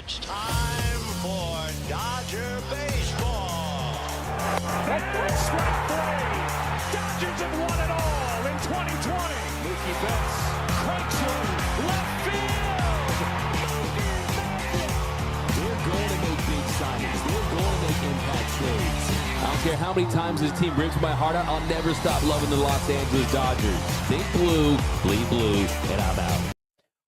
It's time for Dodger baseball. At strike three, Dodgers have won it all in 2020. Mookie Betts cranks one left field. They're going to make big signings. They're going to make impact trades. I don't care how many times this team rips my heart out, I'll never stop loving the Los Angeles Dodgers. Think blue, bleed blue, and I'm out.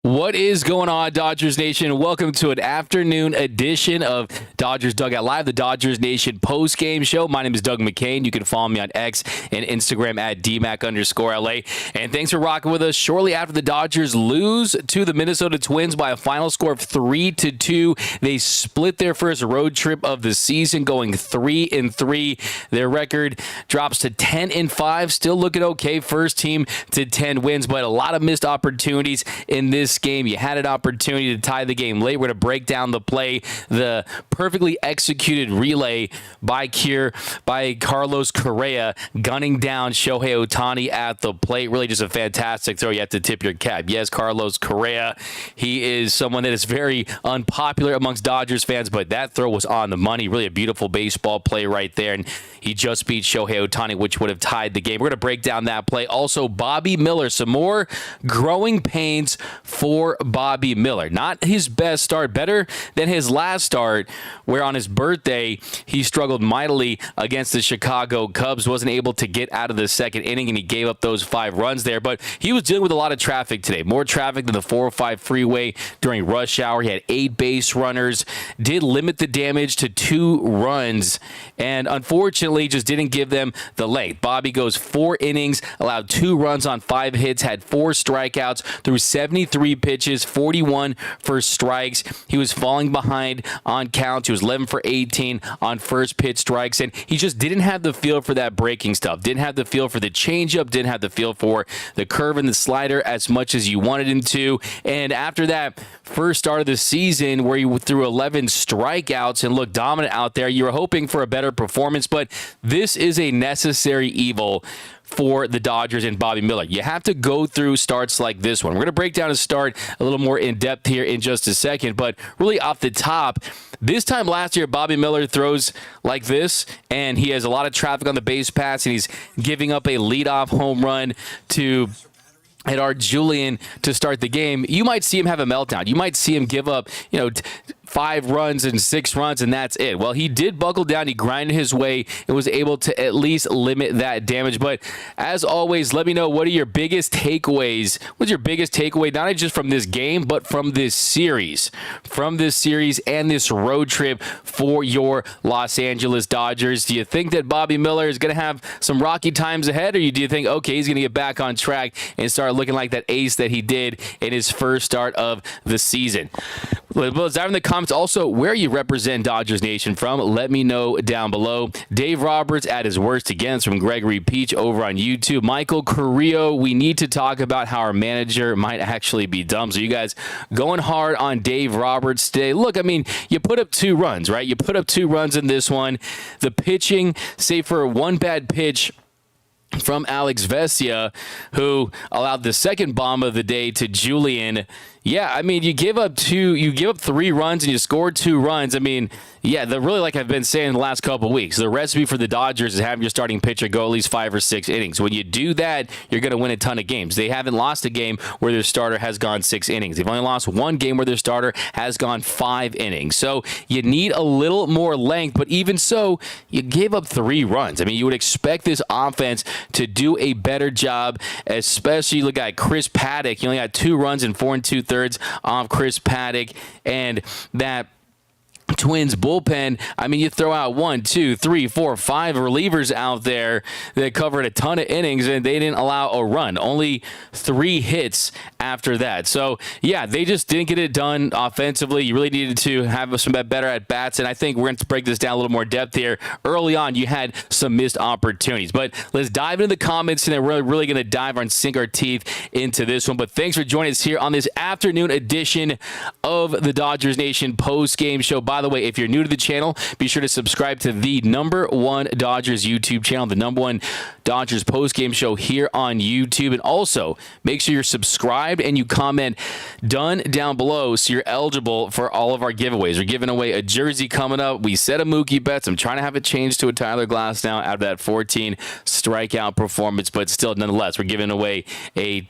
What is going on, Dodgers Nation? Welcome to an afternoon edition of Dodgers Dugout Live, the Dodgers Nation post-game show. My name is Doug McKain. You can follow me on X and Instagram at DMac_LA. And thanks for rocking with us. Shortly after the Dodgers lose to the Minnesota Twins by a final score of 3-2, they split their first road trip of the season, going 3-3. Their record drops to 10-5. Still looking okay. First team to 10 wins, but a lot of missed opportunities in this game. You had an opportunity to tie the game late. We're going to break down the play, the perfectly executed relay by Carlos Correa, gunning down Shohei Ohtani at the plate. Really just a fantastic throw. You have to tip your cap. Yes, Carlos Correa, he is someone that is very unpopular amongst Dodgers fans, but that throw was on the money. Really a beautiful baseball play right there, and he just beat Shohei Ohtani, which would have tied the game. We're going to break down that play. Also, Bobby Miller, some more growing pains for Bobby Miller. Not his best start, better than his last start, where on his birthday, he struggled mightily against the Chicago Cubs, wasn't able to get out of the second inning, and he gave up those 5 runs there. But he was dealing with a lot of traffic today, more traffic than the 405 freeway during rush hour. He had 8 base runners, did limit the damage to 2 runs, and unfortunately just didn't give them the length. Bobby goes 4 innings, allowed 2 runs on 5 hits, had 4 strikeouts through 73 pitches, 41 for strikes. He was falling behind on counts. He was 11 for 18 on first pitch strikes, and he just didn't have the feel for that breaking stuff. Didn't have the feel for the changeup. Didn't have the feel for the curve and the slider as much as you wanted him to. And after that first start of the season, where he threw 11 strikeouts and looked dominant out there, you were hoping for a better performance. But this is a necessary evil for the Dodgers and Bobby Miller. You have to go through starts like this one. We're going to break down his start a little more in depth here in just a second, but really off the top, this time last year, Bobby Miller throws like this, and he has a lot of traffic on the base paths, and he's giving up a leadoff home run to Edouard Julien to start the game. You might see him have a meltdown. You might see him give up, 5 runs and 6 runs, and that's it. Well, he did buckle down. He grinded his way and was able to at least limit that damage. But as always, let me know, what are your biggest takeaways? What's your biggest takeaway, not only just from this game, but from this series? From this series and this road trip for your Los Angeles Dodgers. Do you think that Bobby Miller is going to have some rocky times ahead, or do you think, okay, he's going to get back on track and start looking like that ace that he did in his first start of the season? Let's dive in the comments. Also, where you represent Dodgers Nation from, let me know down below. Dave Roberts at his worst again. It's from Gregory Peach over on YouTube. Michael Carrillo, we need to talk about how our manager might actually be dumb. So you guys going hard on Dave Roberts today. Look, I mean, you put up 2 runs, right? You put up 2 runs in this one. The pitching, save for one bad pitch from Alex Vesia, who allowed the second bomb of the day to Julien. Yeah, I mean, you give up 3 runs and you scored 2 runs. I mean, yeah, really, like I've been saying the last couple of weeks, the recipe for the Dodgers is having your starting pitcher go at least 5 or 6 innings. When you do that, you're going to win a ton of games. They haven't lost a game where their starter has gone 6 innings. They've only lost 1 game where their starter has gone 5 innings. So you need a little more length, but even so, you gave up 3 runs. I mean, you would expect this offense to do a better job, especially look at Chris Paddock. He only got 2 runs and 4 2/3 off Chris Paddock, and that Twins bullpen, I mean, you throw out 1, 2, 3, 4, 5 relievers out there that covered a ton of innings, and they didn't allow a run. Only 3 hits after that. So, yeah, they just didn't get it done offensively. You really needed to have some better at-bats, and I think we're going to break this down a little more depth here. Early on, you had some missed opportunities. But let's dive into the comments, and then we're really going to dive and sink our teeth into this one. But thanks for joining us here on this afternoon edition of the Dodgers Nation post-game show. By the way, if you're new to the channel, be sure to subscribe to the #1 Dodgers YouTube channel, the #1 Dodgers post-game show here on YouTube. And also, make sure you're subscribed and you comment "done" down below so you're eligible for all of our giveaways. We're giving away a jersey coming up. We set a Mookie Betts. I'm trying to have it changed to a Tyler Glass now out of that 14 strikeout performance, but still, nonetheless, we're giving away a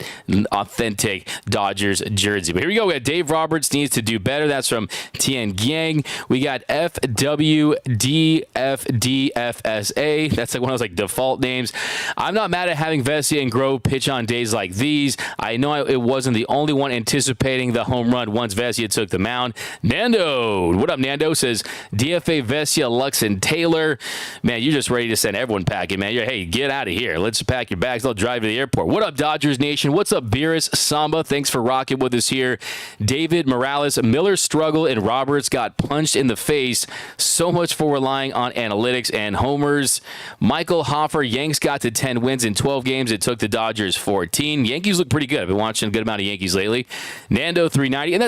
authentic Dodgers jersey. But here we go. We got Dave Roberts needs to do better. That's from Tian Gang. We got FWDFDFSA. That's like one of those like default names. I'm not mad at having Vesia and Grove pitch on days like these. I know it wasn't the only one anticipating the home run once Vesia took the mound. Nando, what up, Nando? Says DFA Vesia, Lux, and Taylor. Man, you're just ready to send everyone packing, man. Hey, get out of here. Let's pack your bags. I'll drive to the airport. What up, Dodgers Nation? What's up, Beerus Samba? Thanks for rocking with us here. David Morales, Miller struggle and Roberts got punched in the face. So much for relying on analytics and homers. Michael Hoffer, Yanks got to 10 wins in 12 games. It took the Dodgers 14. Yankees look pretty good. I've been watching a good amount of Yankees lately. Nando 390. And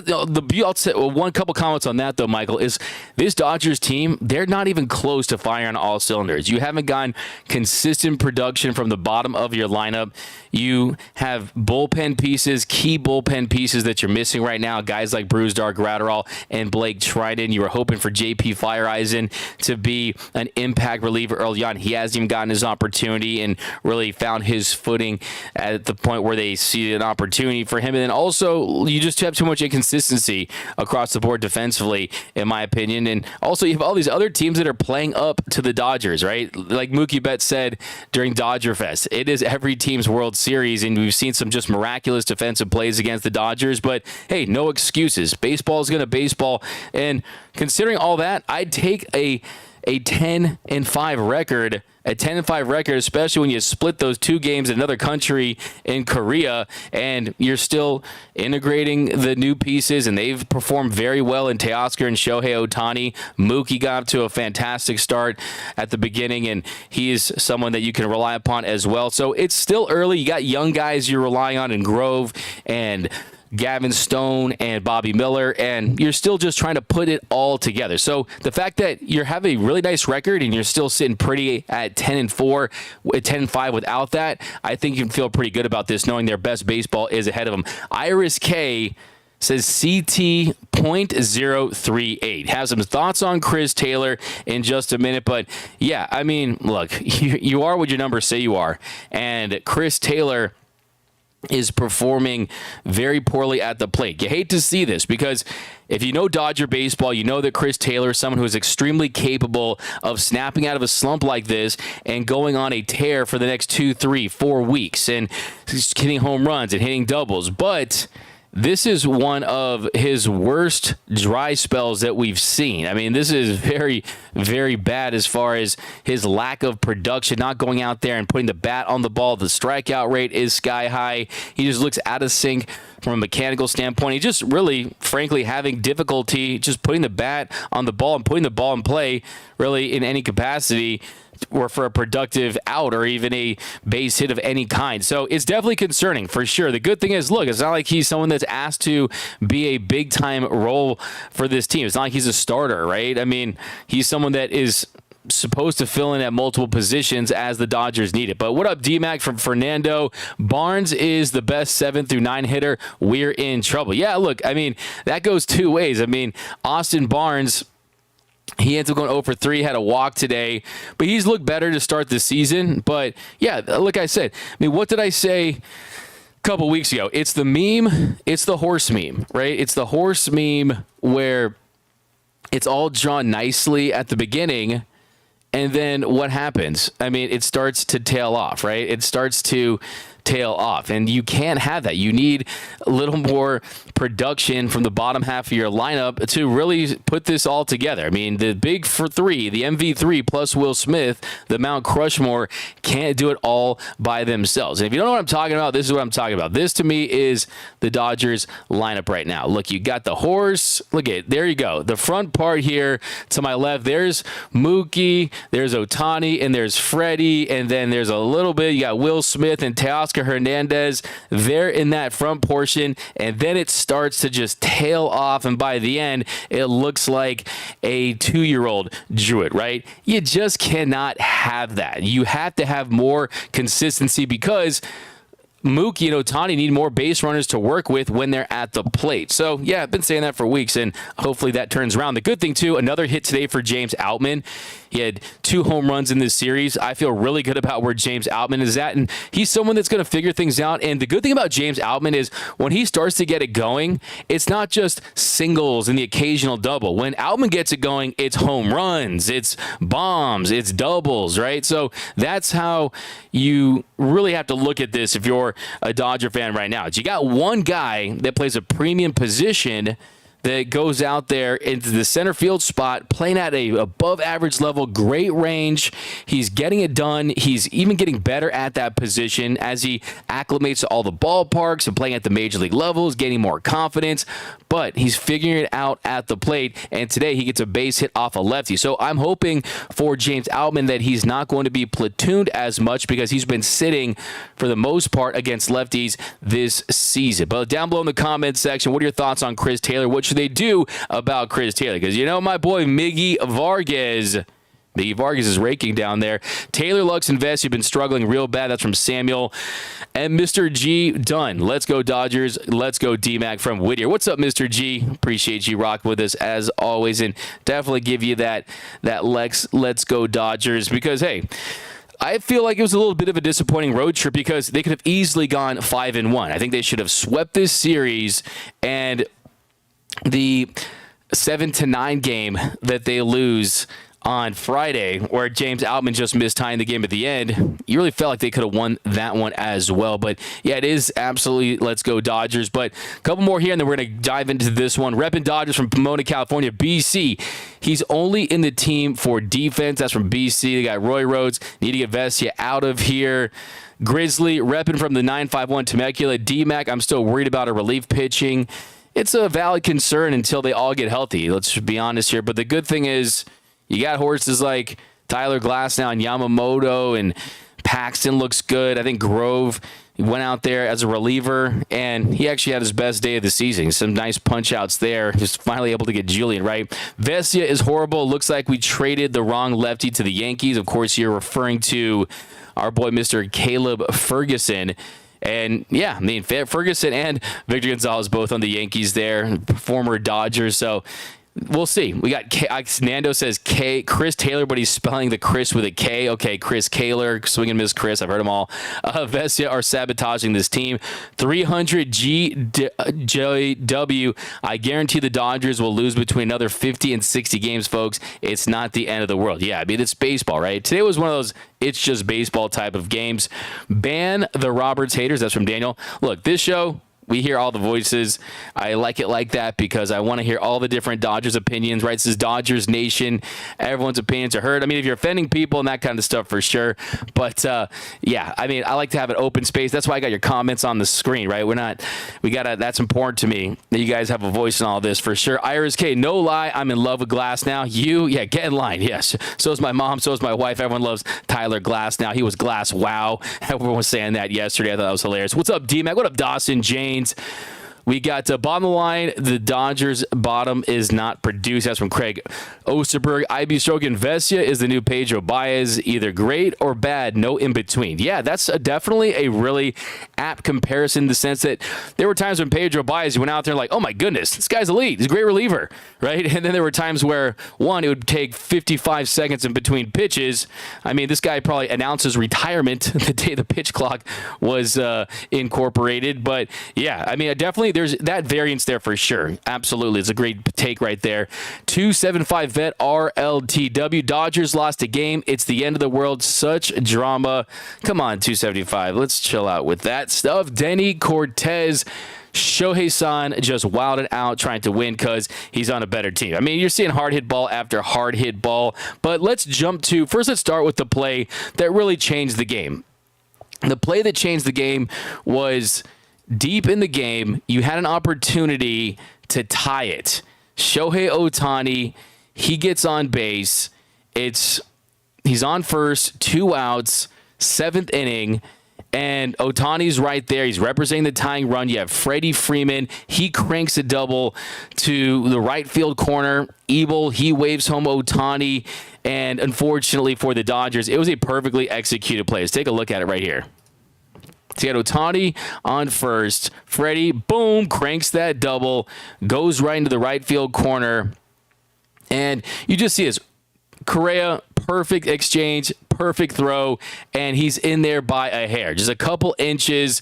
I'll say one couple comments on that, though, Michael, is this Dodgers team, they're not even close to firing on all cylinders. You haven't gotten consistent production from the bottom of your lineup. You have bullpen pieces, key bullpen pieces that you're missing right now. Guys like Brusdar Gratterall and Blake Trinan. You were hoping for JP Fireeisen to be an impact reliever early on. He hasn't even gotten his opportunity and really found his footing at the point where they see an opportunity for him. And then also, you just have too much inconsistency across the board defensively, in my opinion. And also, you have all these other teams that are playing up to the Dodgers, right? Like Mookie Betts said during Dodger Fest, it is every team's World Series, and we've seen some just miraculous defensive plays against the Dodgers. But hey, no excuses. Baseball is going to baseball. And considering all that, I'd take a 10-5 record. A 10-5 record, especially when you split those two games in another country in Correa, and you're still integrating the new pieces, and they've performed very well in Teoscar and Shohei Ohtani. Mookie got up to a fantastic start at the beginning, and he is someone that you can rely upon as well. So it's still early. You got young guys you're relying on in Grove and Gavin Stone and Bobby Miller, and you're still just trying to put it all together. So the fact that you have a really nice record and you're still sitting pretty at 10-4, 10-5 without that, I think you can feel pretty good about this, knowing their best baseball is ahead of them. Iris K says CT 0.038. Have some thoughts on Chris Taylor in just a minute, but yeah, I mean, look, you are what your numbers say you are, and Chris Taylor is performing very poorly at the plate. You hate to see this because if you know Dodger baseball, you know that Chris Taylor is someone who is extremely capable of snapping out of a slump like this and going on a tear for the next 2, 3, 4 weeks and hitting home runs and hitting doubles. But this is one of his worst dry spells that we've seen. I mean, this is very, very bad as far as his lack of production, not going out there and putting the bat on the ball. The strikeout rate is sky high. He just looks out of sync from a mechanical standpoint. He's just really, frankly, having difficulty just putting the bat on the ball and putting the ball in play, really, in any capacity, or for a productive out or even a base hit of any kind. So it's definitely concerning for sure. The good thing is, look, it's not like he's someone that's asked to be a big time role for this team. It's not like he's a starter, right? I mean, he's someone that is supposed to fill in at multiple positions as the Dodgers need it. But what up, D-Mac from Fernando? Barnes is the best 7 through 9 hitter. We're in trouble. Yeah, look, I mean, that goes two ways. I mean, Austin Barnes, he ends up going 0 for 3, had a walk today, but he's looked better to start the season. But yeah, like I said, I mean, what did I say a couple weeks ago? It's the meme, it's the horse meme, right? It's the horse meme where it's all drawn nicely at the beginning, and then what happens? I mean, it starts to tail off, right? It starts to tail off, and you can't have that. You need a little more production from the bottom half of your lineup to really put this all together. I mean, the big for three, the MV3 plus Will Smith, the Mount Crushmore, can't do it all by themselves. And if you don't know what I'm talking about, this is what I'm talking about. This to me is the Dodgers lineup right now. Look, you got the horse. Look at, there you go. The front part here to my left, there's Mookie, there's Otani, and there's Freddie, and then there's a little bit, you got Will Smith and Teoscar. Teoscar Hernandez there in that front portion, and then it starts to just tail off, and by the end, it looks like a 2-year-old drew it, right? You just cannot have that. You have to have more consistency because Mookie and Ohtani need more base runners to work with when they're at the plate. So, yeah, I've been saying that for weeks, and hopefully that turns around. The good thing, too, another hit today for James Outman. He had 2 home runs in this series. I feel really good about where James Outman is at, and he's someone that's going to figure things out. And the good thing about James Outman is when he starts to get it going, it's not just singles and the occasional double. When Outman gets it going, it's home runs, it's bombs, it's doubles, right? So that's how you really have to look at this if you're a Dodger fan right now. You got one guy that plays a premium position that goes out there into the center field spot, playing at a above average level, great range. He's getting it done. He's even getting better at that position as he acclimates to all the ballparks and playing at the major league levels, gaining more confidence. But he's figuring it out at the plate, and today he gets a base hit off a lefty. So I'm hoping for James Outman that he's not going to be platooned as much because he's been sitting for the most part against lefties this season. But down below in the comments section, what are your thoughts on Chris Taylor? What should they do about Chris Taylor? Because my boy Miggy Vargas is raking down there. Taylor, Lux, and Vesia have been struggling real bad. That's from Samuel. And Mr. G, done. Let's go Dodgers. Let's go D-Mac from Whittier. What's up, Mr. G? Appreciate you rocking with us as always. And definitely give you that let's go Dodgers. Because, hey, I feel like it was a little bit of a disappointing road trip because they could have easily gone 5-1. I think they should have swept this series, and the 7-9 game that they lose on Friday, where James Outman just missed tying the game at the end, you really felt like they could have won that one as well. But yeah, it is absolutely let's go Dodgers. But a couple more here, and then we're going to dive into this one. Reppin' Dodgers from Pomona, California, BC. He's only in the team for defense. That's from BC. They got Roy Rhodes. Need to get Vesia out of here. Grizzly, repping from the 951 Temecula. D-Mac, I'm still worried about a relief pitching. It's a valid concern until they all get healthy. Let's be honest here. But the good thing is, you got horses like Tyler Glasnow and Yamamoto, and Paxton looks good. I think Grove went out there as a reliever, and he actually had his best day of the season. Some nice punch-outs there. Just finally able to get Julian right. Vesia is horrible. Looks like we traded the wrong lefty to the Yankees. Of course, you're referring to our boy, Mr. Caleb Ferguson. And, yeah, I mean, Ferguson and Victor Gonzalez both on the Yankees there, former Dodgers. So we'll see. We got Nando says Chris Taylor, but he's spelling the Chris with a K. Okay, Chris Kaler, swing and miss Chris. I've heard them all. Vesia are sabotaging this team. 300 GJW. I guarantee the Dodgers will lose between another 50 and 60 games, folks. It's not the end of the world. Yeah, I mean, it's baseball, right? Today was one of those it's just baseball type of games. Ban the Roberts haters. That's from Daniel. Look, this show, we hear all the voices. I like it like that because I want to hear all the different Dodgers opinions, right? This is Dodgers Nation. Everyone's opinions are heard. I mean, if you're offending people and that kind of stuff, for sure. But, yeah, I mean, I like to have an open space. That's why I got your comments on the screen, right? That's important to me that you guys have a voice in all this, for sure. Iris K, no lie, I'm in love with Glass now. Yeah, get in line. Yes. So is my mom. So is my wife. Everyone loves Tyler Glass now. He was Glass. Wow. Everyone was saying that yesterday. I thought that was hilarious. What's up, D-Mac? What up, Dawson James? We got bottom line, the Dodgers bottom is not produced. That's from Craig Osterberg. IB Strogan, Vesia is the new Pedro Baez, either great or bad, no in between. Yeah, that's definitely a really apt comparison in the sense that there were times when Pedro Baez went out there like, oh my goodness, this guy's elite. He's a great reliever, right? And then there were times where, one, it would take 55 seconds in between pitches. I mean, this guy probably announced his retirement the day the pitch clock was incorporated. But yeah, I mean, definitely there's that variance there for sure. Absolutely. It's a great take right there. 275 vet RLTW. Dodgers lost a game. It's the end of the world. Such drama. Come on, 275. Let's chill out with that stuff. Denny Cortez. Shohei-san just wilded out trying to win because he's on a better team. I mean, you're seeing hard hit ball after hard hit ball. But let's start with the play that really changed the game. The play that changed the game was deep in the game. You had an opportunity to tie it. Shohei Ohtani, he gets on base. He's on first, 2 outs, 7th inning, And Ohtani's right there. He's representing the tying run. You have Freddie Freeman. He cranks a double to the right field corner. Ebel, he waves home Ohtani. And unfortunately for the Dodgers, it was a perfectly executed play. Let's take a look at it right here. So you got Ohtani on first. Freddie, boom, cranks that double. Goes right into the right field corner. And you just see this. Correa, perfect exchange, perfect throw, and he's in there by a hair. Just a couple inches.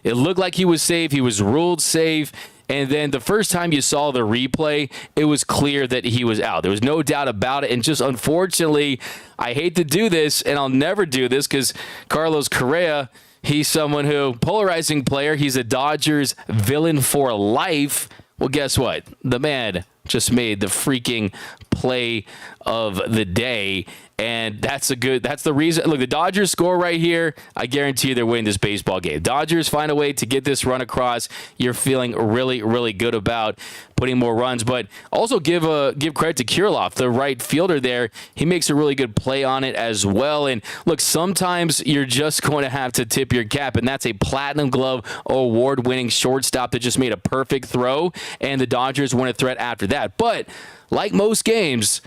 It looked like he was safe. He was ruled safe. And then the first time you saw the replay, it was clear that he was out. There was no doubt about it. And just unfortunately, I hate to do this, and I'll never do this because Carlos Correa, he's someone who, polarizing player, he's a Dodgers villain for life. Well, guess what? The man just made the freaking play of the day. And that's the reason. Look, the Dodgers score right here. I guarantee you they're winning this baseball game. Dodgers find a way to get this run across. You're feeling really, really good about putting more runs. But also give credit to Kierloff, the right fielder there. He makes a really good play on it as well. And look, sometimes you're just going to have to tip your cap. And that's a Platinum Glove award-winning shortstop that just made a perfect throw. And the Dodgers win a threat after that. But like most games,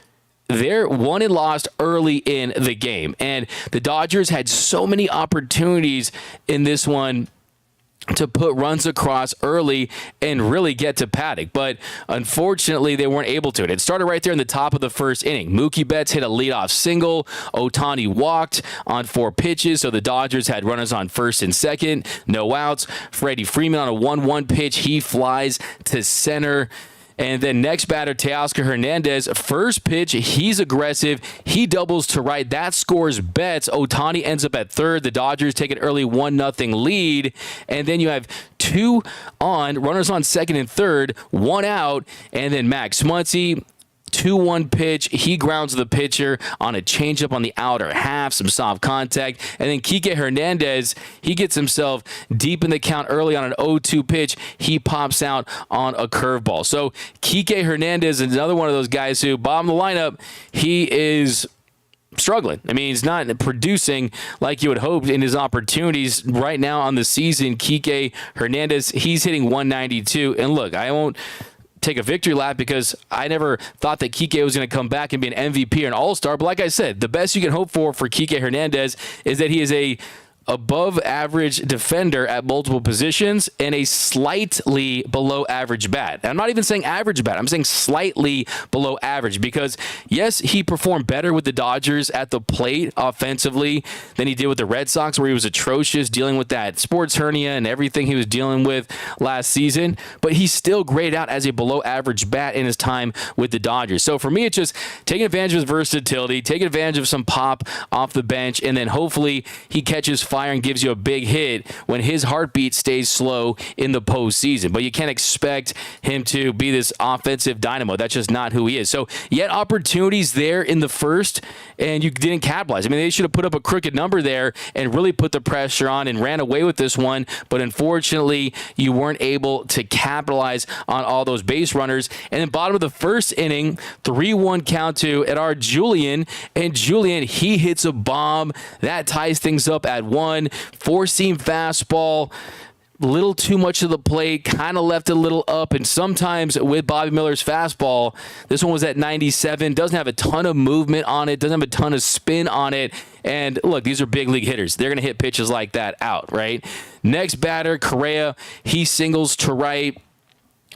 they're won and lost early in the game. And the Dodgers had so many opportunities in this one to put runs across early and really get to Paddock. But unfortunately, they weren't able to. It started right there in the top of the first inning. Mookie Betts hit a leadoff single. Ohtani walked on 4 pitches, so the Dodgers had runners on first and second. No outs. Freddie Freeman on a 1-1 pitch. He flies to center. And then next batter, Teoscar Hernandez, first pitch, he's aggressive. He doubles to right. That scores Betts. Ohtani ends up at third. The Dodgers take an early 1-0 lead. And then you have 2 on, runners on second and third, 1 out. And then Max Muncy, 2-1 pitch. He grounds the pitcher on a changeup on the outer half, some soft contact. And then Kike Hernandez, he gets himself deep in the count early on an 0-2 pitch. He pops out on a curveball. So Kike Hernandez is another one of those guys who, bottom of the lineup, he is struggling. I mean, he's not producing like you would hope in his opportunities right now on the season. Kike Hernandez, he's hitting 192. And look, I won't take a victory lap because I never thought that Kike was going to come back and be an MVP or an all-star. But like I said, the best you can hope for Kike Hernandez is that he is a above average defender at multiple positions and a slightly below average bat. And I'm not even saying average bat. I'm saying slightly below average because, yes, he performed better with the Dodgers at the plate offensively than he did with the Red Sox, where he was atrocious dealing with that sports hernia and everything he was dealing with last season. But he's still graded out as a below average bat in his time with the Dodgers. So for me, it's just taking advantage of his versatility, taking advantage of some pop off the bench, and then hopefully he catches fire and gives you a big hit when his heartbeat stays slow in the postseason. But you can't expect him to be this offensive dynamo. That's just not who he is. So yet opportunities there in the first, and you didn't capitalize. I mean, they should have put up a crooked number there and really put the pressure on and ran away with this one. But unfortunately, you weren't able to capitalize on all those base runners. And then bottom of the first inning, 3-1 count to Edard Julian. And Julian, he hits a bomb. That ties things up at 1. Four-seam fastball, little too much of the plate, kind of left a little up. And sometimes with Bobby Miller's fastball, this one was at 97, doesn't have a ton of movement on it, doesn't have a ton of spin on it. And look, these are big league hitters. They're going to hit pitches like that out, right? Next batter, Correa, he singles to right.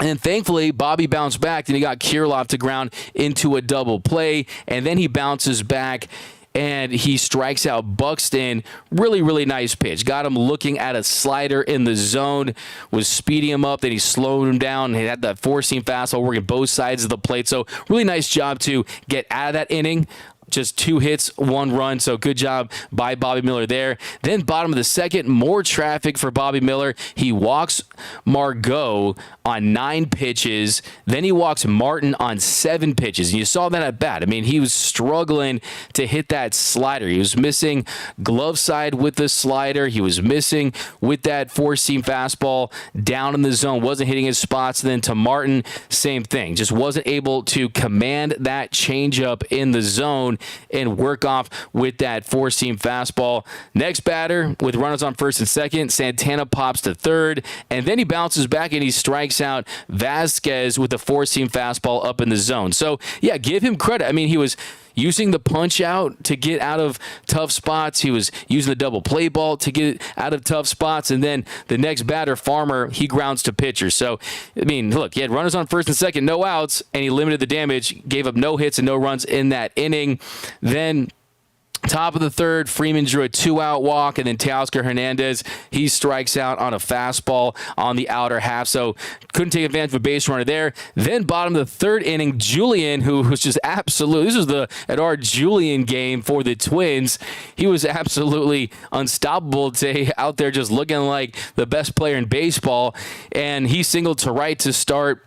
And then thankfully, Bobby bounced back, and he got Kierloff to ground into a double play. And then he bounces back, and he strikes out Buxton. Really, really nice pitch. Got him looking at a slider in the zone, was speeding him up, then he slowed him down. He had that four-seam fastball working both sides of the plate. So really nice job to get out of that inning. Just 2 hits, 1 run, so good job by Bobby Miller there. Then bottom of the second, more traffic for Bobby Miller. He walks Margot on 9 pitches. Then he walks Martin on 7 pitches. And you saw that at bat. I mean, he was struggling to hit that slider. He was missing glove side with the slider. He was missing with that four-seam fastball down in the zone. Wasn't hitting his spots. And then to Martin, same thing. Just wasn't able to command that changeup in the zone. zone and work off with that four-seam fastball. Next batter, with runners on first and second, Santana pops to third, and then he bounces back and he strikes out Vasquez with a four-seam fastball up in the zone. So, yeah, give him credit. I mean, he was using the punch out to get out of tough spots. He was using the double play ball to get out of tough spots. And then the next batter, Farmer, he grounds to pitcher. So, I mean, look, he had runners on first and second, no outs, and he limited the damage, gave up no hits and no runs in that inning. Then top of the third, Freeman drew a 2-out walk, and then Teoscar Hernandez, he strikes out on a fastball on the outer half, so couldn't take advantage of a base runner there. Then bottom of the third inning, Julian, who was just this was the Edouard Julian game for the Twins. He was absolutely unstoppable today, out there just looking like the best player in baseball, and he singled to right to start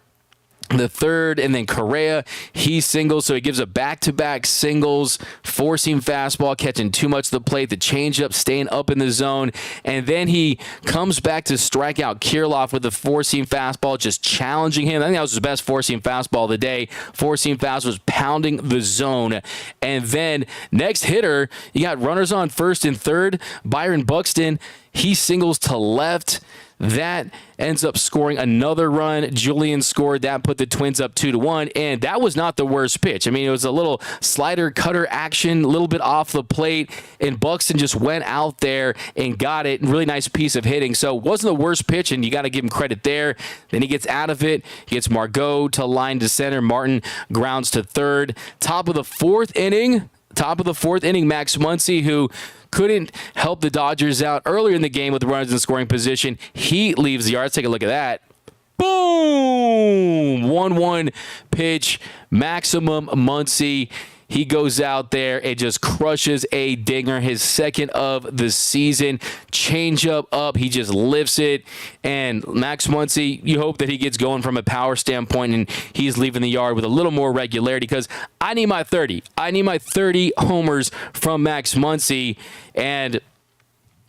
the third, and then Correa, he singles, so he gives a back-to-back singles, four-seam fastball, catching too much of the plate, the changeup staying up in the zone, and then he comes back to strike out Kierloff with the four-seam fastball, just challenging him. I think that was his best four-seam fastball of the day. Four-seam fastball was pounding the zone, and then next hitter, you got runners on first and third. Byron Buxton, he singles to left. That ends up scoring another run. Julian scored. That put the Twins up 2-1, and that was not the worst pitch. I mean, it was a little slider cutter action, a little bit off the plate, and Buxton just went out there and got it. Really nice piece of hitting. So it wasn't the worst pitch, and you got to give him credit there. Then he gets out of it. He gets Margot to line to center. Martin grounds to third. Top of the fourth inning, Max Muncy, who couldn't help the Dodgers out earlier in the game with runners in scoring position. He leaves the yard. Let's take a look at that. Boom! 1-1 pitch. Maximum Muncy. He goes out there and just crushes a dinger, his second of the season. Changeup up, he just lifts it. And Max Muncy, you hope that he gets going from a power standpoint and he's leaving the yard with a little more regularity, because I need my 30. I need my 30 homers from Max Muncy. And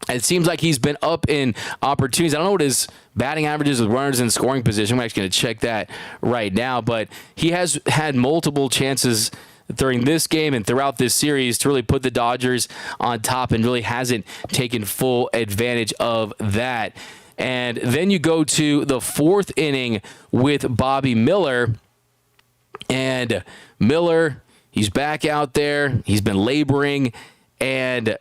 it seems like he's been up in opportunities. I don't know what his batting averages with runners in scoring position. I'm actually going to check that right now. But he has had multiple chances during this game and throughout this series to really put the Dodgers on top, and really hasn't taken full advantage of that. And then you go to the fourth inning with Bobby Miller. And Miller, he's back out there. He's been laboring, and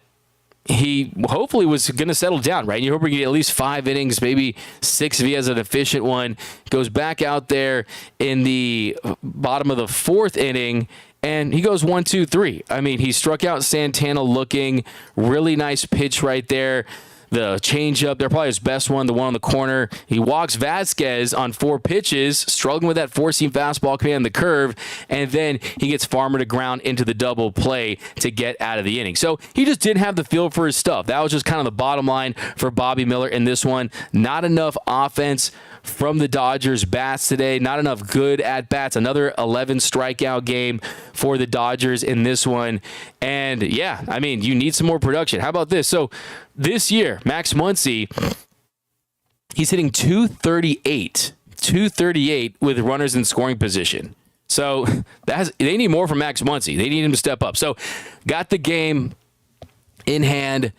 he hopefully was going to settle down, right? You're hoping to get at least 5 innings, maybe 6 if he has an efficient one. Goes back out there in the bottom of the fourth inning, and he goes 1, 2, 3. I mean, he struck out Santana looking. Really nice pitch right there. The changeup, they're probably his best one, the one on the corner. He walks Vasquez on 4 pitches, struggling with that four-seam fastball command the curve, and then he gets Farmer to ground into the double play to get out of the inning. So he just didn't have the feel for his stuff. That was just kind of the bottom line for Bobby Miller in this one. Not enough offense from the Dodgers bats today. Not enough good at-bats. Another 11 strikeout game for the Dodgers in this one. And, yeah, I mean, you need some more production. How about this? So this year, Max Muncy, he's hitting 238 with runners in scoring position. So they need more from Max Muncy. They need him to step up. So got the game in hand.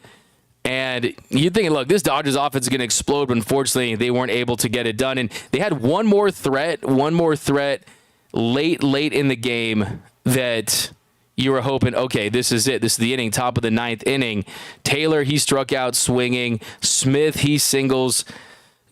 And you're thinking, look, this Dodgers offense is going to explode, but unfortunately they weren't able to get it done. And they had one more threat late in the game that you were hoping, okay, this is it. This is the inning, top of the 9th inning. Taylor, he struck out swinging. Smith, he singles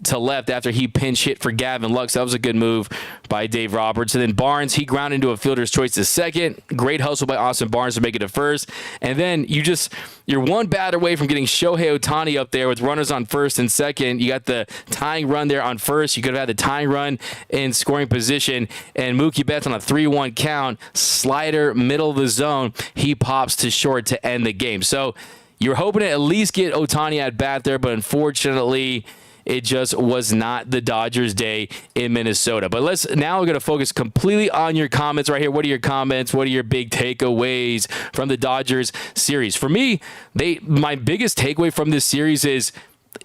to left after he pinch hit for Gavin Lux. That was a good move by Dave Roberts. And then Barnes, he ground into a fielder's choice to second. Great hustle by Austin Barnes to make it to first. And then you're one bat away from getting Shohei Ohtani up there with runners on first and second. You got the tying run there on first. You could have had the tying run in scoring position. And Mookie Betts on a 3-1 count, slider, middle of the zone. He pops to short to end the game. So you're hoping to at least get Ohtani at bat there, but unfortunately, it just was not the Dodgers' day in Minnesota. But we're going to focus completely on your comments right here. What are your comments? What are your big takeaways from the Dodgers series? For me, my biggest takeaway from this series is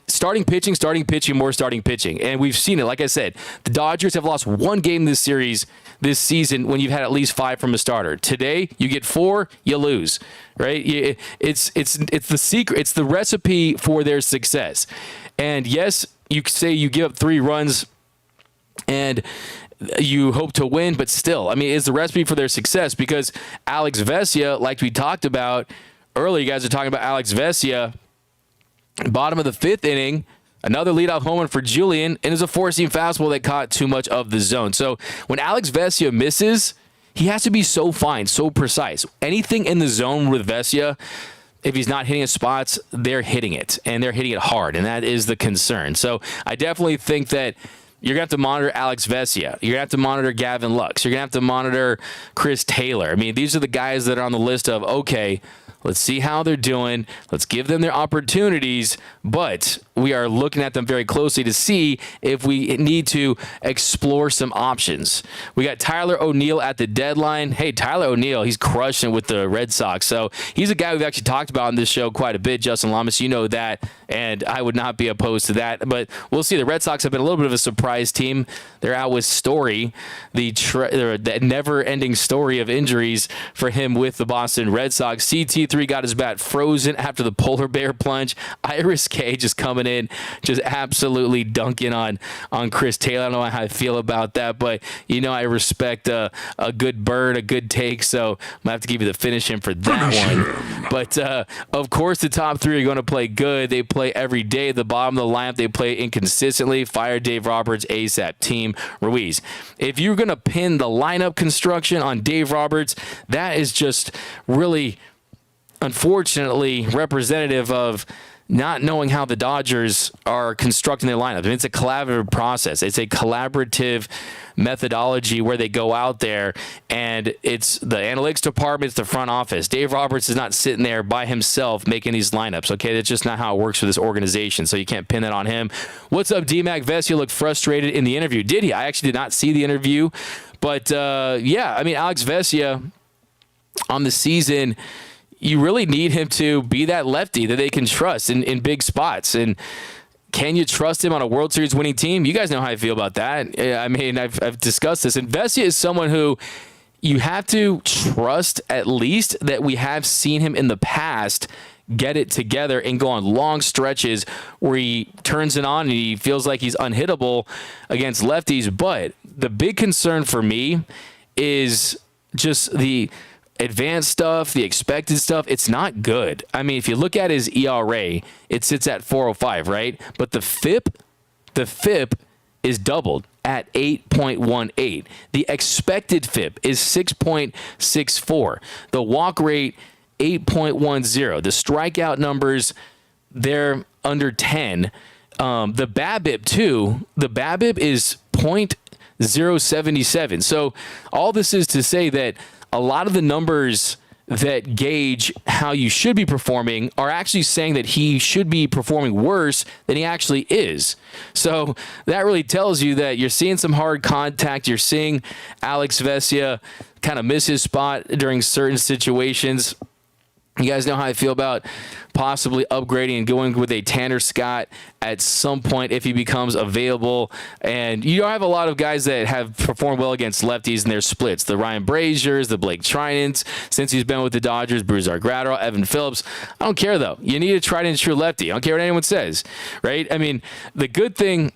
starting pitching, more starting pitching. And we've seen it. Like I said, the Dodgers have lost one game this series. this season when you've had at least 5 from a starter. Today, you get 4, you lose, right? It's the secret. It's the recipe for their success. And yes, you say you give up 3 runs and you hope to win, but still, I mean, it's the recipe for their success because Alex Vesia, like we talked about earlier, you guys are talking about Alex Vesia, bottom of the 5th inning, another leadoff home run for Julian, and it's a 4-seam fastball that caught too much of the zone. So when Alex Vesia misses, he has to be so fine, so precise. Anything in the zone with Vesia, if he's not hitting his spots, they're hitting it, and they're hitting it hard, and that is the concern. So I definitely think that you're going to have to monitor Alex Vesia. You're going to have to monitor Gavin Lux. You're going to have to monitor Chris Taylor. I mean, these are the guys that are on the list of, okay, let's see how they're doing. Let's give them their opportunities, but we are looking at them very closely to see if we need to explore some options. We got Tyler O'Neill at the deadline. Hey, Tyler O'Neill, he's crushing with the Red Sox. So he's a guy we've actually talked about on this show quite a bit. Justin Lamas, you know that, and I would not be opposed to that. But we'll see. The Red Sox have been a little bit of a surprise team. They're out with Story, the never-ending story of injuries for him with the Boston Red Sox. CT3 got his bat frozen after the polar bear plunge. Iris K just coming in, just absolutely dunking on Chris Taylor. I don't know how I feel about that, but you know I respect a good bird, a good take, so I'm going to have to give you the finish in for that one. But, of course, the top 3 are going to play good. They play every day. The bottom of the lineup, they play inconsistently. Fire Dave Roberts, ASAP, Team Ruiz. If you're going to pin the lineup construction on Dave Roberts, that is just really, unfortunately, representative of not knowing how the Dodgers are constructing their lineup. I mean, it's a collaborative process. It's a collaborative methodology where they go out there, and it's the analytics department, it's the front office. Dave Roberts is not sitting there by himself making these lineups, okay? That's just not how it works for this organization, so you can't pin that on him. What's up, D-Mac? Vesia looked frustrated in the interview. Did he? I actually did not see the interview, but yeah, I mean, Alex Vesia on the season, you really need him to be that lefty that they can trust in big spots. And can you trust him on a World Series winning team? You guys know how I feel about that. I mean, I've discussed this. And Vesia is someone who you have to trust, at least, that we have seen him in the past get it together and go on long stretches where he turns it on and he feels like he's unhittable against lefties. But the big concern for me is just the advanced stuff, the expected stuff. It's not good. I mean, if you look at his ERA, it sits at 4.05, right? But the FIP is doubled at 8.18. The expected FIP is 6.64. The walk rate, 8.10. The strikeout numbers, they're under 10. The BABIP too, the BABIP is 0.077. So all this is to say that a lot of the numbers that gauge how you should be performing are actually saying that he should be performing worse than he actually is. So that really tells you that you're seeing some hard contact. You're seeing Alex Vesia kind of miss his spot during certain situations. You guys know how I feel about possibly upgrading and going with a Tanner Scott at some point if he becomes available. And you don't have a lot of guys that have performed well against lefties in their splits. The Ryan Braziers, the Blake Trinans, since he's been with the Dodgers, Bruce Gratterall, Evan Phillips. I don't care, though. You need a tried and true lefty. I don't care what anyone says, right? I mean, the good thing,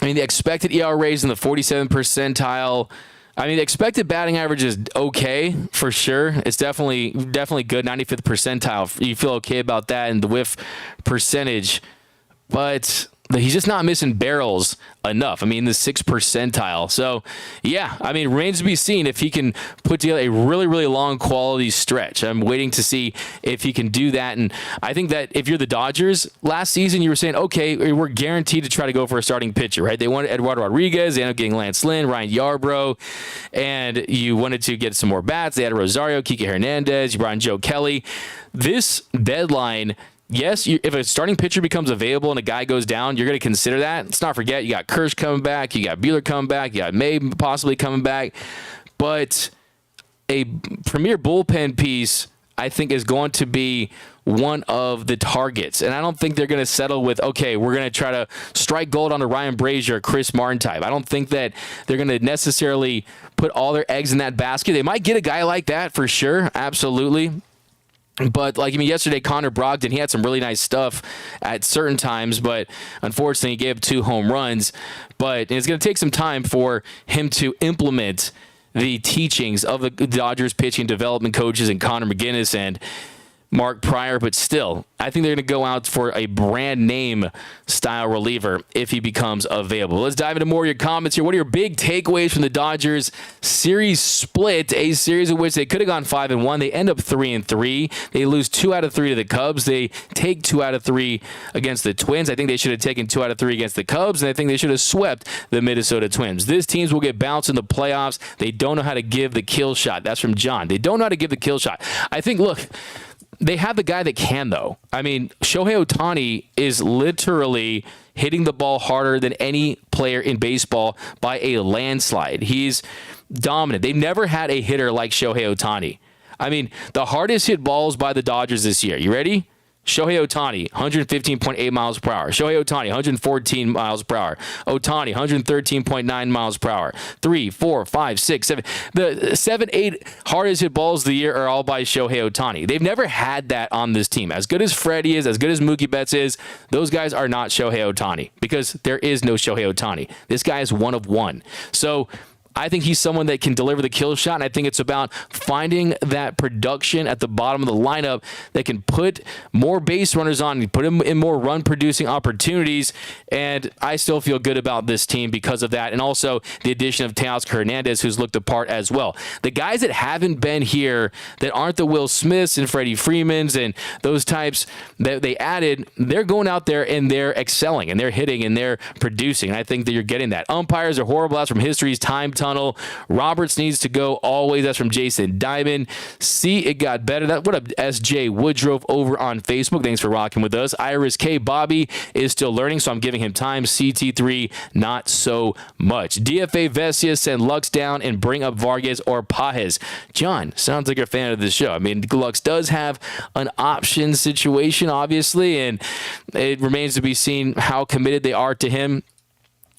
the expected ERA is in the 47th percentile. I mean, the expected batting average is okay for sure. It's definitely good. 95th percentile. You feel okay about that, and the whiff percentage, but he's just not missing barrels enough. I mean, the 6th percentile. So, yeah, I mean, remains to be seen if he can put together a really, really long quality stretch. I'm waiting to see if he can do that. And I think that if you're the Dodgers, last season you were saying, okay, we're guaranteed to try to go for a starting pitcher, right? They wanted Eduardo Rodriguez. They ended up getting Lance Lynn, Ryan Yarbrough, and you wanted to get some more bats. They had Rosario, Kike Hernandez, you brought in Joe Kelly. This deadline, yes, if a starting pitcher becomes available and a guy goes down, you're going to consider that. Let's not forget, you got Kirsch coming back, you got Buehler coming back, you got May possibly coming back. But a premier bullpen piece, I think is going to be one of the targets. And I don't think they're going to settle with, okay, we're going to try to strike gold on a Ryan Brazier, Chris Martin type. I don't think that they're going to necessarily put all their eggs in that basket. They might get a guy like that for sure. Absolutely. But yesterday, Connor Brogdon, he had some really nice stuff at certain times, but unfortunately he gave 2 home runs. But it's going to take some time for him to implement the teachings of the Dodgers pitching development coaches and Connor McGinnis and Mark Pryor, but still, I think they're going to go out for a brand name style reliever if he becomes available. Let's dive into more of your comments here. What are your big takeaways from the Dodgers series split? A series in which they could have gone 5-1. They end up 3-3. They lose 2 out of 3 to the Cubs. They take 2 out of 3 against the Twins. I think they should have taken 2 out of 3 against the Cubs, and I think they should have swept the Minnesota Twins. This teams will get bounced in the playoffs. They don't know how to give the kill shot. That's from John. They don't know how to give the kill shot. I think, look, they have the guy that can, though. I mean, Shohei Ohtani is literally hitting the ball harder than any player in baseball by a landslide. He's dominant. They've never had a hitter like Shohei Ohtani. I mean, the hardest hit balls by the Dodgers this year. You ready? Shohei Ohtani, 115.8 miles per hour. Shohei Ohtani, 114 miles per hour. Ohtani, 113.9 miles per hour. 3, 4, 5, 6, 7. The 7, 8 hardest hit balls of the year are all by Shohei Ohtani. They've never had that on this team. As good as Freddie is, as good as Mookie Betts is, those guys are not Shohei Ohtani because there is no Shohei Ohtani. This guy is one of one. So I think he's someone that can deliver the kill shot, and I think it's about finding that production at the bottom of the lineup that can put more base runners on, put him in more run-producing opportunities, and I still feel good about this team because of that, and also the addition of Teoscar Hernandez, who's looked the part as well. The guys that haven't been here, that aren't the Will Smiths and Freddie Freemans and those types that they added, they're going out there and they're excelling, and they're hitting, and they're producing, and I think that you're getting that. Umpires are horrible. That's from history's time tunnel. Roberts needs to go always. That's from Jason Diamond. See, it got better. What up, SJ Woodruff over on Facebook? Thanks for rocking with us. Iris K. Bobby is still learning, so I'm giving him time. CT3, not so much. DFA Vesia, send Lux down and bring up Vargas or Pajes. John, sounds like you're a fan of the show. I mean, Lux does have an option situation, obviously, and it remains to be seen how committed they are to him.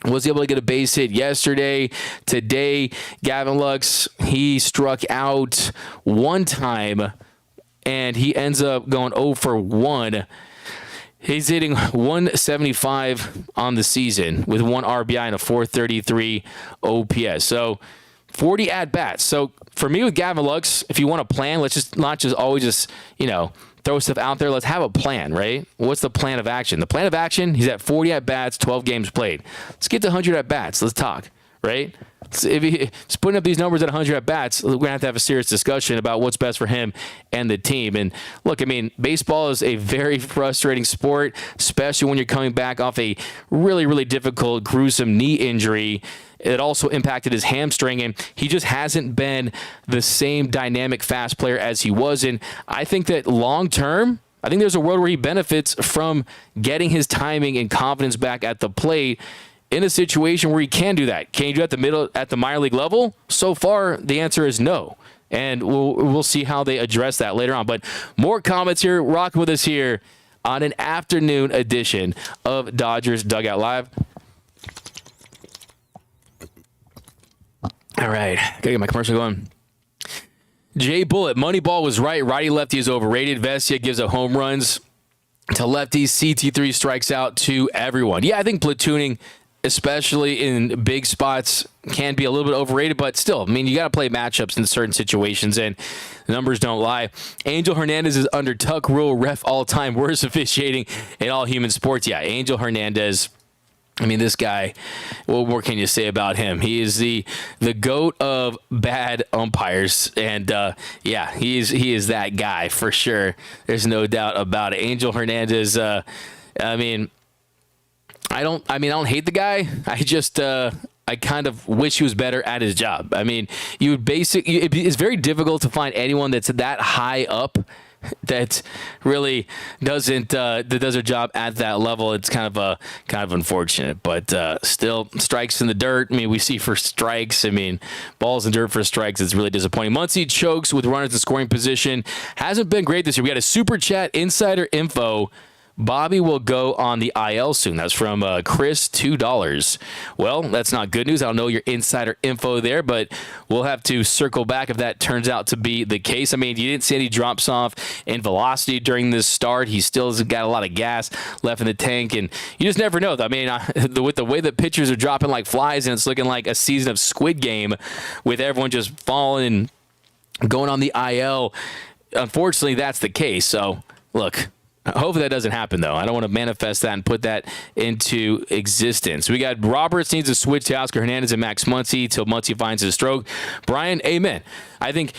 Was able to get a base hit yesterday. Today, Gavin Lux, he struck out one time, and he ends up going 0 for 1. He's hitting 175 on the season with 1 RBI and a 433 OPS. So 40 at-bats. So for me with Gavin Lux, if you want to plan, let's just not just always just, throw stuff out there. Let's have a plan, right? What's the plan of action? The plan of action, he's at 40 at-bats, 12 games played. Let's get to 100 at-bats. Let's talk, right? So if he's putting up these numbers at 100 at-bats, we're going to have a serious discussion about what's best for him and the team. And look, I mean, baseball is a very frustrating sport, especially when you're coming back off a really, really difficult, gruesome knee injury. It also impacted his hamstring, and he just hasn't been the same dynamic, fast player as he was. And I think that long-term, I think there's a world where he benefits from getting his timing and confidence back at the plate in a situation where he can do that. Can you do it at the minor league level? So far, the answer is no. And we'll see how they address that later on. But more comments here. Rock with us here on an afternoon edition of Dodgers Dugout Live. All right, gotta get my commercial going. Jay Bullet, Moneyball was right. Righty lefty is overrated. Vesia gives up home runs to lefties. CT3 strikes out to everyone. Yeah, I think platooning, especially in big spots, can be a little bit overrated, but still, I mean, you got to play matchups in certain situations, and the numbers don't lie. Angel Hernandez is under Tuck rule, ref all-time worst officiating in all human sports. Yeah, Angel Hernandez. I mean, this guy, what more can you say about him? He is the GOAT of bad umpires, and yeah, he is that guy for sure. There's no doubt about it. Angel Hernandez. I don't hate the guy. I kind of wish he was better at his job. I mean, it's very difficult to find anyone that's that high up that really doesn't that does their job at that level. It's kind of unfortunate, but still strikes in the dirt. I mean, we see for strikes. I mean, balls in dirt for strikes. It's really disappointing. Muncy chokes with runners in scoring position. Hasn't been great this year. We got a super chat insider info. Bobby will go on the IL soon. That's from Chris, $2. Well, that's not good news. I don't know your insider info there, but we'll have to circle back if that turns out to be the case. I mean, you didn't see any drops off in velocity during this start. He still has got a lot of gas left in the tank, and you just never know. I mean, with the way that pitchers are dropping like flies, and it's looking like a season of Squid Game with everyone just falling and going on the IL, unfortunately, that's the case. So, look, hopefully that doesn't happen, though. I don't want to manifest that and put that into existence. We got Roberts needs to switch to Oscar Hernandez and Max Muncy till Muncy finds his stroke. Brian, amen. I think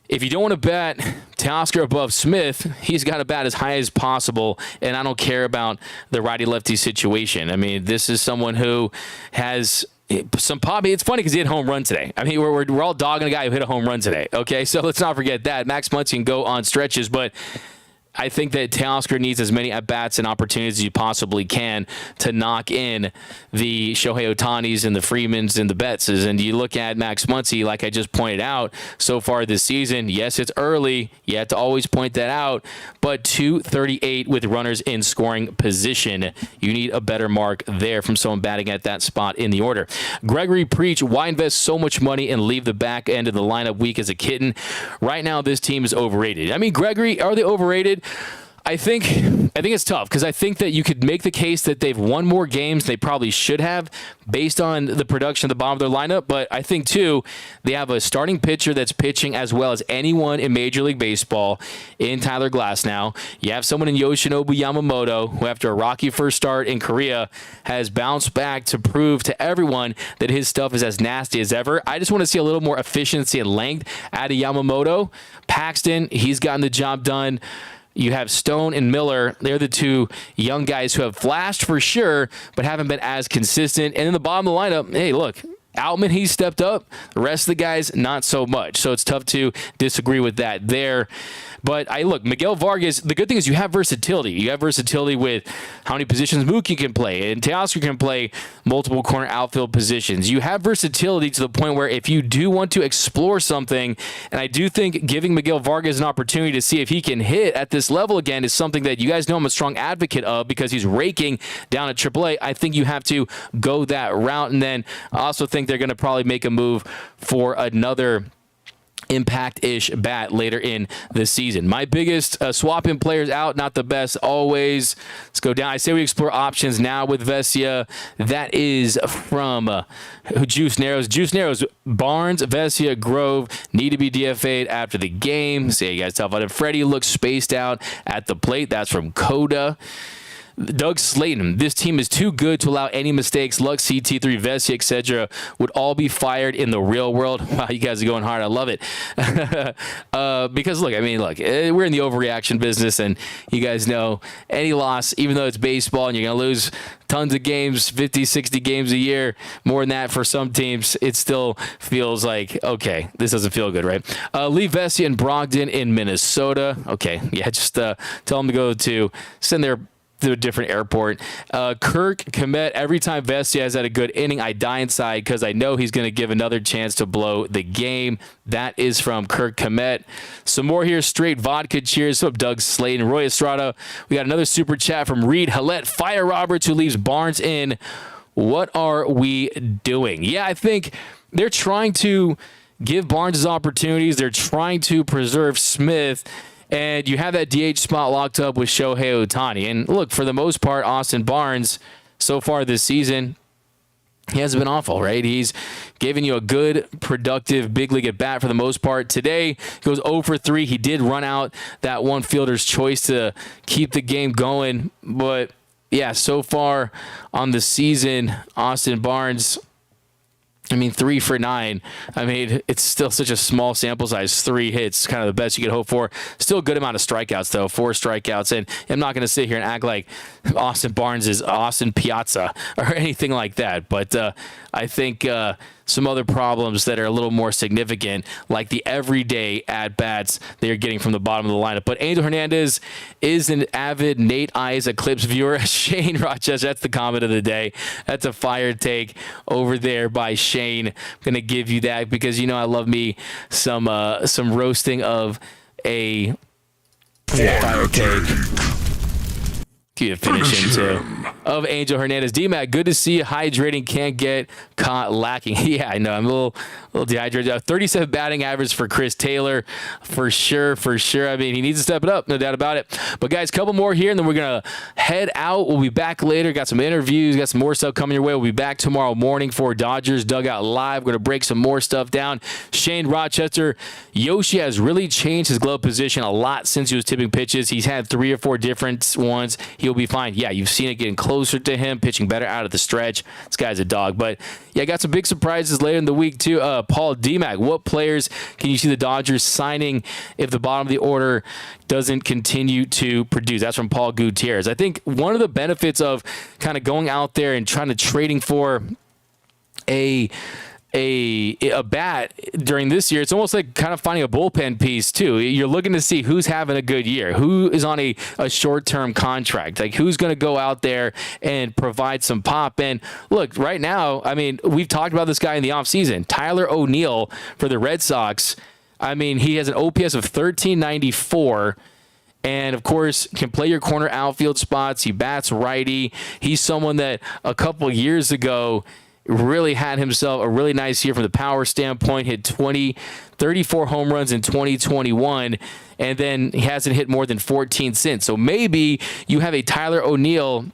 if you don't want to bet Teoscar above Smith, he's got to bat as high as possible, and I don't care about the righty-lefty situation. I mean, this is someone who has some pop. It's funny because he hit a home run today. I mean, we're all dogging a guy who hit a home run today, okay? So let's not forget that. Max Muncy can go on stretches, but I think that Teoscar needs as many at-bats and opportunities as you possibly can to knock in the Shohei Ohtanis and the Freemans and the Bettses. And you look at Max Muncy, like I just pointed out, so far this season, yes, it's early. You have to always point that out. But 238 with runners in scoring position. You need a better mark there from someone batting at that spot in the order. Gregory Preach, why invest so much money and leave the back end of the lineup weak as a kitten? Right now, this team is overrated. I mean, Gregory, are they overrated? I think it's tough because I think that you could make the case that they've won more games than they probably should have based on the production at the bottom of their lineup. But I think, too, they have a starting pitcher that's pitching as well as anyone in Major League Baseball in Tyler Glasnow. You have someone in Yoshinobu Yamamoto who, after a rocky first start in Korea, has bounced back to prove to everyone that his stuff is as nasty as ever. I just want to see a little more efficiency and length out of Yamamoto. Paxton, he's gotten the job done. You have Stone and Miller. They're the two young guys who have flashed for sure, but haven't been as consistent. And in the bottom of the lineup, hey, look, Outman, he stepped up. The rest of the guys, not so much. So it's tough to disagree with that there. But look, Miguel Vargas, the good thing is you have versatility. You have versatility with how many positions Mookie can play, and Teoscar can play multiple corner outfield positions. You have versatility to the point where if you do want to explore something, and I do think giving Miguel Vargas an opportunity to see if he can hit at this level again is something that you guys know I'm a strong advocate of because he's raking down at AAA. I think you have to go that route. And then I also think they're going to probably make a move for another impact-ish bat later in the season. My biggest swapping players out, not the best always. Let's go down. I say we explore options now with Vesia. That is from Juice Narrows. Juice Narrows, Barnes, Vesia, Grove need to be DFA'd after the game. Say you guys tough on it. Freddie looks spaced out at the plate. That's from Coda. Doug Slayton, this team is too good to allow any mistakes. Luck, CT3, Vesia, etc. would all be fired in the real world. Wow, you guys are going hard. I love it. Because, look, we're in the overreaction business, and you guys know any loss, even though it's baseball and you're going to lose tons of games, 50, 60 games a year, more than that for some teams, it still feels like, okay, this doesn't feel good, right? Leave Vesia and Brogdon in Minnesota. Okay, yeah, just tell them to go to send their to a different airport. Kirk Komet, every time Vesia has had a good inning, I die inside because I know he's going to give another chance to blow the game. That is from Kirk Komet. Some more here. Straight vodka cheers from Doug Slayton. Roy Estrada. We got another super chat from Reed Hallett. Fire Roberts, who leaves Barnes in. What are we doing? Yeah, I think they're trying to give Barnes his opportunities. They're trying to preserve Smith. And you have that DH spot locked up with Shohei Ohtani. And look, for the most part, Austin Barnes, so far this season, he hasn't been awful, right? He's given you a good, productive, big league at bat for the most part. Today, goes 0 for 3. He did run out that one fielder's choice to keep the game going. But, yeah, so far on the season, Austin Barnes, 3 for 9. It's still such a small sample size. 3 hits, kind of the best you could hope for. Still a good amount of strikeouts, though. 4 strikeouts. And I'm not going to sit here and act like Austin Barnes is Austin Piazza or anything like that. But I think some other problems that are a little more significant, like the everyday at-bats they're getting from the bottom of the lineup. But Angel Hernandez is an avid Nate Eyes Eclipse viewer. Shane Rochester, that's the comment of the day. That's a fire take over there by Shane. I'm going to give you that because, I love me some roasting of a fire take. To finish in too. Of Angel Hernandez. D-Mac, good to see you hydrating. Can't get caught lacking. Yeah, I know. I'm a little dehydrated. 37 batting average for Chris Taylor. For sure. I mean, he needs to step it up. No doubt about it. But, guys, a couple more here, and then we're going to head out. We'll be back later. Got some interviews. Got some more stuff coming your way. We'll be back tomorrow morning for Dodgers Dugout Live. We're going to break some more stuff down. Shane Rochester. Yoshi has really changed his glove position a lot since he was tipping pitches. He's had 3 or 4 different ones. He'll be fine. Yeah, you've seen it getting closer to him, pitching better out of the stretch. This guy's a dog. But, yeah, got some big surprises later in the week, too. Paul D-Mac, what players can you see the Dodgers signing if the bottom of the order doesn't continue to produce? That's from Paul Gutierrez. I think one of the benefits of kind of going out there and trying to trading for a bat during this year, it's almost like kind of finding a bullpen piece too. You're looking to see who's having a good year, who is on a short-term contract, like who's going to go out there and provide some pop. And look, right now, I mean, we've talked about this guy in the offseason, Tyler O'Neill for the Red Sox. I mean, he has an OPS of 1394. And, of course, can play your corner outfield spots. He bats righty. He's someone that a couple years ago really had himself a really nice year from the power standpoint, hit 34 home runs in 2021, and then he hasn't hit more than 14 since. So maybe you have a Tyler O'Neill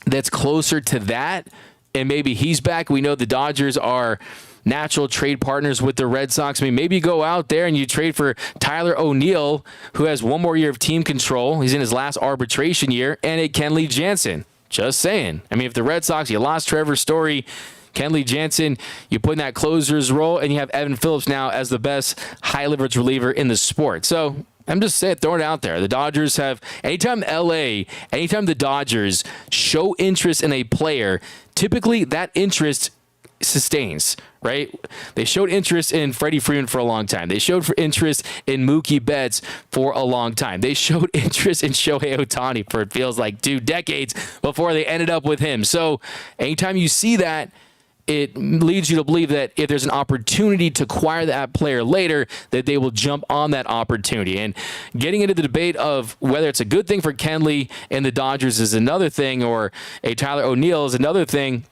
that's closer to that, and maybe he's back. We know the Dodgers are natural trade partners with the Red Sox. I mean, maybe you go out there and you trade for Tyler O'Neill, who has one more year of team control. He's in his last arbitration year, and a Kenley Jansen. Just saying. I mean, if the Red Sox, you lost Trevor Story, Kenley Jansen, you put in that closer's role, and you have Evan Phillips now as the best high leverage reliever in the sport. So I'm just saying, throwing it out there. The Dodgers have, anytime the Dodgers show interest in a player, typically that interest sustains, right? They showed interest in Freddie Freeman for a long time. They showed interest in Mookie Betts for a long time. They showed interest in Shohei Ohtani for, it feels like, 2 decades before they ended up with him. So anytime you see that, it leads you to believe that if there's an opportunity to acquire that player later, that they will jump on that opportunity. And getting into the debate of whether it's a good thing for Kenley and the Dodgers is another thing, or a Tyler O'Neill is another thing.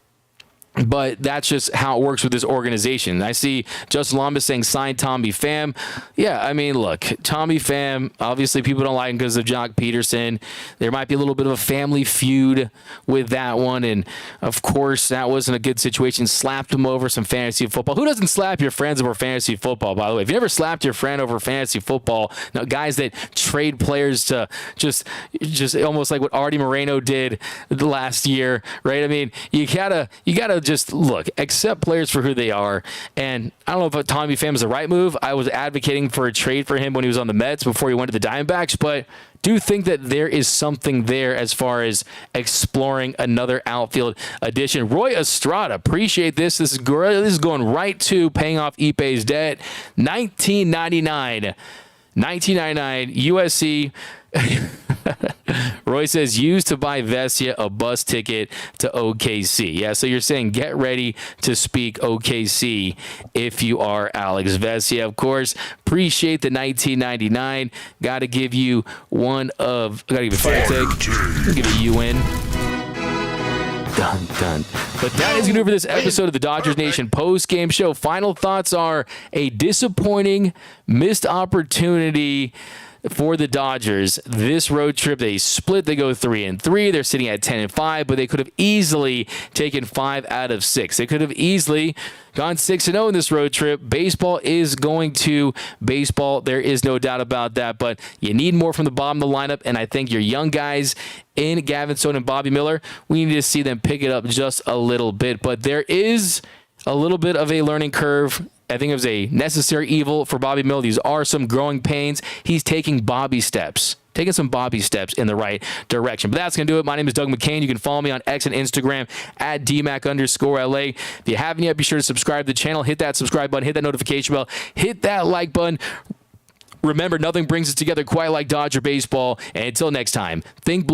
But that's just how it works with this organization. I see Justin Lombas saying sign Tommy Pham. Yeah, I mean, look, Tommy Pham, obviously people don't like him because of Jock Peterson. There might be a little bit of a family feud with that one. And, of course, that wasn't a good situation. Slapped him over some fantasy football. Who doesn't slap your friends over fantasy football, by the way? If you ever slapped your friend over fantasy football, now guys that trade players to just almost like what Artie Moreno did the last year, right? I mean, you gotta just look, accept players for who they are. And I don't know if Tommy Pham is the right move. I was advocating for a trade for him when he was on the Mets before he went to the Diamondbacks, but do think that there is something there as far as exploring another outfield addition. Roy Estrada, appreciate this. This is going right to paying off Ipe's debt. 1999 USC. Roy says, used to buy Vesia a bus ticket to OKC. Yeah, so you're saying get ready to speak OKC if you are Alex Vesia. Of course, appreciate the 1999. Got to give you got to give you a fire take. Give you UN. Done. But that is going to do it for this episode of the Dodgers Nation post-game show. Final thoughts are a disappointing missed opportunity for the Dodgers. This road trip, they split. They go 3-3. They're sitting at 10-5, but they could have easily taken 5 out of 6. They could have easily gone 6-0 in this road trip. Baseball is going to baseball. There is no doubt about that, but you need more from the bottom of the lineup, and I think your young guys in Gavin Stone and Bobby Miller, we need to see them pick it up just a little bit. But there is a little bit of a learning curve. I think it was a necessary evil for Bobby Miller. These are some growing pains. He's taking Bobby steps. taking some Bobby steps in the right direction. But that's going to do it. My name is Doug McKain. You can follow me on X and Instagram at DMAC_LA. If you haven't yet, be sure to subscribe to the channel. Hit that subscribe button. Hit that notification bell. Hit that like button. Remember, nothing brings us together quite like Dodger baseball. And until next time, think blue.